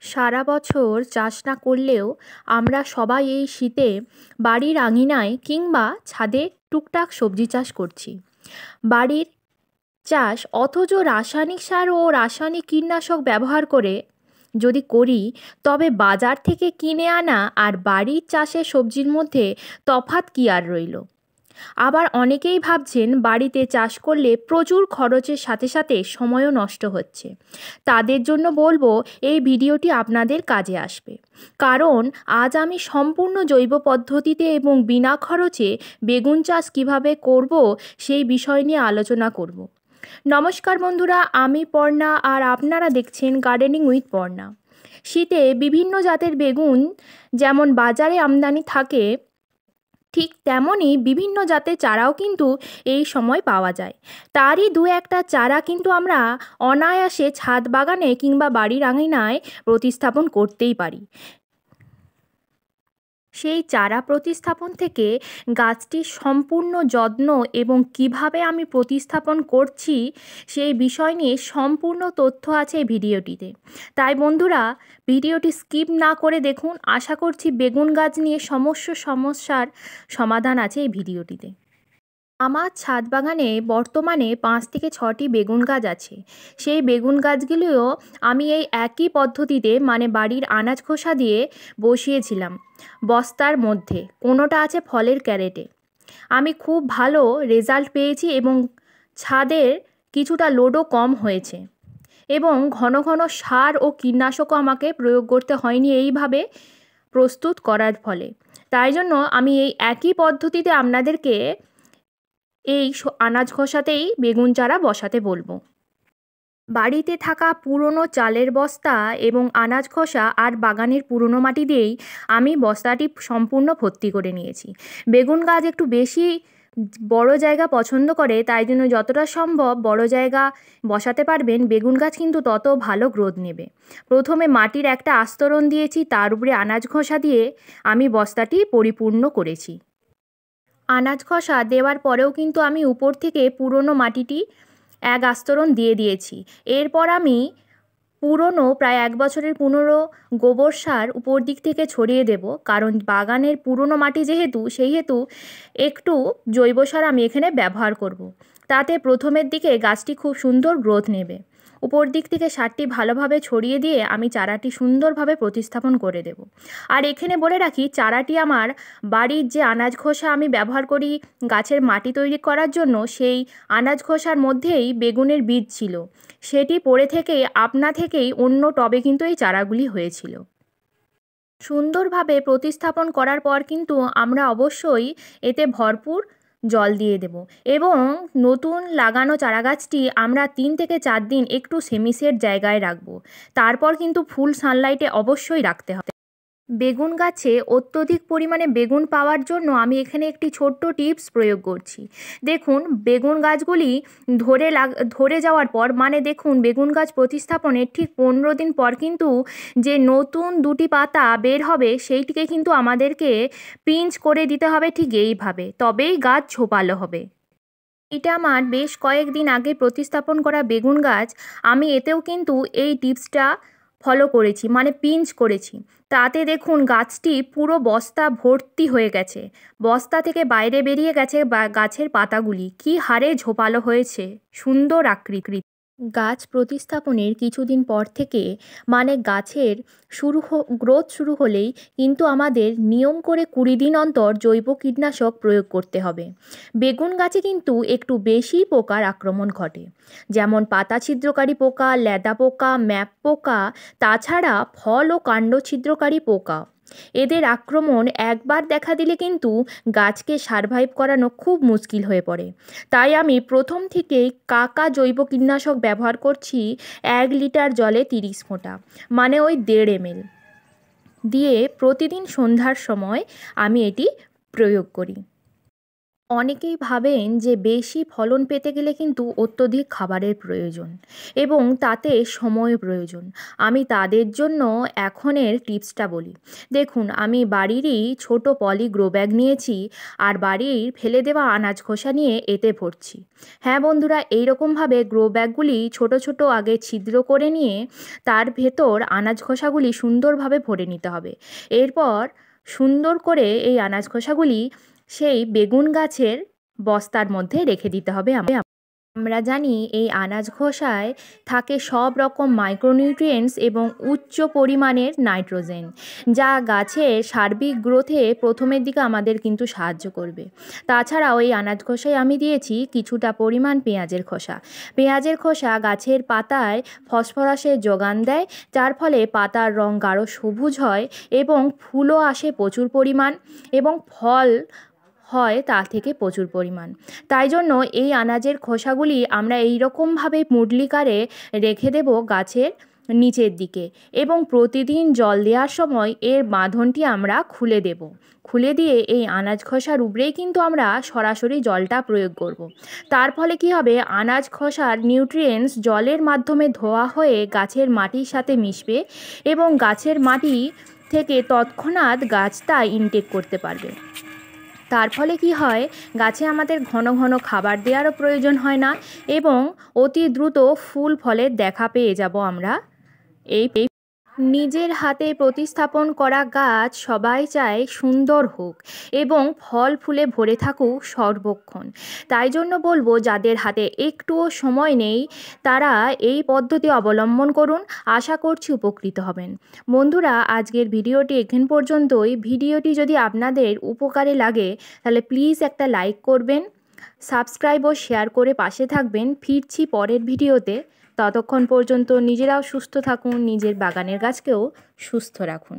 সারা বছর চাষ না করলেও আমরা সবাই এই শীতে বাড়ির আঙিনায় কিংবা ছাদে টুকটাক সবজি চাষ করছি। বাড়ির চাষ অথচ রাসায়নিক সার ও রাসায়নিক কীটনাশক ব্যবহার করে যদি করি, তবে বাজার থেকে কিনে আনা আর বাড়ির চাষের সবজির মধ্যে তফাৎ কী আর রইল? আবার অনেকেই ভাবছেন বাড়িতে চাষ করলে প্রচুর খরচের সাথে সাথে সময়ও নষ্ট হচ্ছে। তাদের জন্য বলবো এই ভিডিওটি আপনাদের কাজে আসবে, কারণ আজ আমি সম্পূর্ণ জৈব পদ্ধতিতে এবং বিনা খরচে বেগুন চাষ কিভাবে করব সেই বিষয় নিয়ে আলোচনা করব। নমস্কার বন্ধুরা, আমি পর্ণা আর আপনারা দেখছেন গার্ডেনিং উইথ পর্ণা। শীতে বিভিন্ন জাতের বেগুন যেমন বাজারে আমদানি থাকে, ঠিক তেমনই বিভিন্ন জাতের চারাও কিন্তু এই সময় পাওয়া যায়। তারই দু একটা চারা কিন্তু আমরা অনায়াসে ছাদ বাগানে কিংবা বাড়ির আঙিনায় প্রতিস্থাপন করতেই পারি। সেই চারা প্রতিস্থাপন থেকে গাছটির সম্পূর্ণ যত্ন এবং কিভাবে আমি প্রতিস্থাপন করছি সেই বিষয় নিয়ে সম্পূর্ণ তথ্য আছে এই ভিডিওটিতে। তাই বন্ধুরা, ভিডিওটি স্কিপ না করে দেখুন। আশা করছি বেগুন গাছ নিয়ে সমস্যার সমাধান আছে এই ভিডিওটিতে। আমার ছাদ বাগানে বর্তমানে 5 থেকে 6টি বেগুন গাছ আছে। সেই বেগুন গাছগুলিও আমি এই একই পদ্ধতিতে মানে বাড়ির আনাজ খোসা দিয়ে বসিয়েছিলাম বস্তার মধ্যে, কোনোটা আছে ফলের ক্যারেটে। আমি খুব ভালো রেজাল্ট পেয়েছি এবং ছাদের কিছুটা লোডও কম হয়েছে এবং ঘন ঘন সার ও কীটনাশকও আমাকে প্রয়োগ করতে হয়নি এইভাবে প্রস্তুত করার ফলে। তাই জন্য আমি এই একই পদ্ধতিতে আপনাদেরকে এই আনাজ খোসাতেই বেগুন চারা বসাতে বলবো। বাড়িতে থাকা পুরনো চালের বস্তা এবং আনাজ খোসা আর বাগানের পুরনো মাটি দিয়েই আমি বস্তাটি সম্পূর্ণ ভর্তি করে নিয়েছি। বেগুন গাছ একটু বেশি বড় জায়গা পছন্দ করে, তাই জন্য যতটা সম্ভব বড় জায়গা বসাতে পারবেন বেগুন গাছ কিন্তু তত ভালো গ্রোথ নেবে। প্রথমে মাটির একটা আস্তরণ দিয়েছি, তার উপরে আনাজ খোসা দিয়ে আমি বস্তাটি পরিপূর্ণ করেছি। আনাজ খোসা দেওয়ার পরেও কিন্তু আমি উপর থেকে পুরনো মাটিটি এক আস্তরণ দিয়ে দিয়েছি। এরপর আমি পুরনো প্রায় 1 বছরের পুরনো গোবর সার উপর দিক থেকে ছড়িয়ে দেব, কারণ বাগানের পুরনো মাটি যেহেতু, সেই হেতু একটু জৈব সার আমি এখানে ব্যবহার করব। তাতে প্রথমের দিকে গাছটি খুব সুন্দর গ্রোথ নেবে। উপর দিক থেকে সারটি ভালোভাবে ছড়িয়ে দিয়ে আমি চারাটি সুন্দরভাবে প্রতিস্থাপন করে দেব। আর এখানে বলে রাখি, চারাটি আমার বাড়ির যে আনাজ খোসা আমি ব্যবহার করি গাছের মাটি তৈরি করার জন্য, সেই আনাজ খোসার মধ্যেই বেগুনের বীজ ছিল। সেটি পড়ে থেকে আপনা থেকেই অন্য টবে কিন্তু এই চারাগুলি হয়েছিল। সুন্দরভাবে প্রতিস্থাপন করার পর কিন্তু আমরা অবশ্যই এতে ভরপুর জল দিয়ে দেব এবং নতুন লাগানো চারাগাছটি আমরা 3 থেকে 4 দিন একটু সেমিশেড জায়গায় রাখব। তারপর কিন্তু ফুল সানলাইটে অবশ্যই রাখতে হবে। বেগুন গাছে অত্যধিক পরিমাণে বেগুন পাওয়ার জন্য আমি এখানে একটি ছোট্ট টিপস প্রয়োগ করছি। দেখুন, বেগুন গাছগুলি ধরে যাওয়ার পর মানে দেখুন বেগুন গাছ প্রতিস্থাপনের ঠিক 15 দিন পর কিন্তু যে নতুন 2টি পাতা বের হবে সেইটিকে কিন্তু আমাদেরকে পিঞ্চ করে দিতে হবে ঠিক এইভাবে, তবেই গাছ ঝোপালো হবে। এটা আমার বেশ কয়েকদিন আগে প্রতিস্থাপন করা বেগুন গাছ। আমি এতেও কিন্তু এই টিপসটা ফলো করেছি, মানে পিঞ্চ করেছি। তাতে দেখুন গাছটি পুরো বস্তা ভর্তি হয়ে গেছে, বস্তা থেকে বাইরে বেরিয়ে গেছে গাছের পাতাগুলি কী হারে ঝোপালো হয়েছে, সুন্দর আকৃতি। গাছ প্রতিস্থাপনের কিছুদিন পর থেকে মানে গাছের গ্রোথ শুরু হলেই কিন্তু আমাদের নিয়ম করে 20 দিন অন্তর জৈব কীটনাশক প্রয়োগ করতে হবে। বেগুন গাছে কিন্তু একটু বেশি পোকার আক্রমণ ঘটে, যেমন পাতা ছিদ্রকারী পোকা, লেদা পোকা, ম্যাপ পোকা, তাছাড়া ফল ও কাণ্ড ছিদ্রকারী পোকা। এদের আক্রমণ একবার দেখা দিলে কিন্তু গাছকে সারভাইভ করানো খুব মুশকিল হয়ে পড়ে। তাই আমি প্রথম থেকেই কাকা জৈব কীটনাশক ব্যবহার করছি 1 লিটার জলে 30 ফোঁটা, মানে ওই 1.5 ml দিয়ে প্রতিদিন সন্ধ্যার সময় আমি এটি প্রয়োগ করি। অনেকেই ভাবেন যে বেশি ফলন পেতে গেলে কিন্তু অত্যধিক খাবারের প্রয়োজন এবং তাতে সময় প্রয়োজন। আমি তাদের জন্য এখনের টিপসটা বলি। দেখুন, আমি বাড়িরই ছোট পলি গ্রো ব্যাগ নিয়েছি আর বাড়ির ফেলে দেওয়া আনাজ খোসা নিয়ে এতে ভরছি। হ্যাঁ বন্ধুরা, এইরকমভাবে গ্রো ব্যাগগুলি ছোট ছোট আগে ছিদ্র করে নিয়ে তার ভেতর আনাজ খোসাগুলি সুন্দরভাবে ভরে নিতে হবে। এরপর সুন্দর করে এই আনাজ খোসাগুলি সেই বেগুন গাছের বস্তার মধ্যে রেখে দিতে হবে। আমরা জানি এই আনাজ খোসায় থাকে সব রকম মাইক্রোনিউট্রিয়েন্টস এবং উচ্চ পরিমাণের নাইট্রোজেন, যা গাছের সার্বিক গ্রোথে প্রথমের দিকে আমাদের কিন্তু সাহায্য করবে। তাছাড়াও এই আনাজ খোসায় আমি দিয়েছি কিছুটা পরিমাণ পেঁয়াজের খোসা। পেঁয়াজের খোসা গাছের পাতায় ফসফরাসের যোগান দেয়, যার ফলে পাতার রং গাঢ় সবুজ হয় এবং ফুলও আসে প্রচুর পরিমাণ এবং ফল হয় তা থেকে প্রচুর পরিমাণ। তাই জন্য এই আনাজের খোসাগুলি আমরা এই রকমভাবে মুডলিকারে রেখে দেব গাছের নিচের দিকে এবং প্রতিদিন জল দেওয়ার সময় এর বাঁধনটি আমরা খুলে দেব। খুলে দিয়ে এই আনাজ খোসার উপরেই কিন্তু আমরা সরাসরি জলটা প্রয়োগ করব। তার ফলে কি হবে, আনাজ খোসার নিউট্রিয়েন্টস জলের মাধ্যমে ধোয়া হয়ে গাছের মাটির সাথে মিশবে এবং গাছের মাটি থেকে তৎক্ষণাৎ গাছ তা ইনটেক করতে পারবে। তার ফলে কি হয়, গাছে আমাদের ঘন ঘন খাবার দেওয়ারও প্রয়োজন হয় না এবং অতি দ্রুত ফুল ফলের দেখা পেয়ে যাব আমরা। এই নিজের হাতে প্রতিস্থাপন করা গাছ সবাই চায় সুন্দর হোক এবং ফল ফুলে ভরে থাকুক সর্বক্ষণ। তাই জন্য বলবো, যাদের হাতে একটুও সময় নেই তারা এই পদ্ধতি অবলম্বন করুন। আশা করছি উপকৃত হবেন। বন্ধুরা, আজকের ভিডিওটি এখান পর্যন্তই। ভিডিওটি যদি আপনাদের উপকারে লাগে তাহলে প্লিজ একটা লাইক করবেন, সাবস্ক্রাইব ও শেয়ার করে পাশে থাকবেন। ফিরছি পরের ভিডিওতে। ততক্ষণ পর্যন্ত নিজেরাও সুস্থ থাকুন, নিজের বাগানের গাছকেও সুস্থ রাখুন।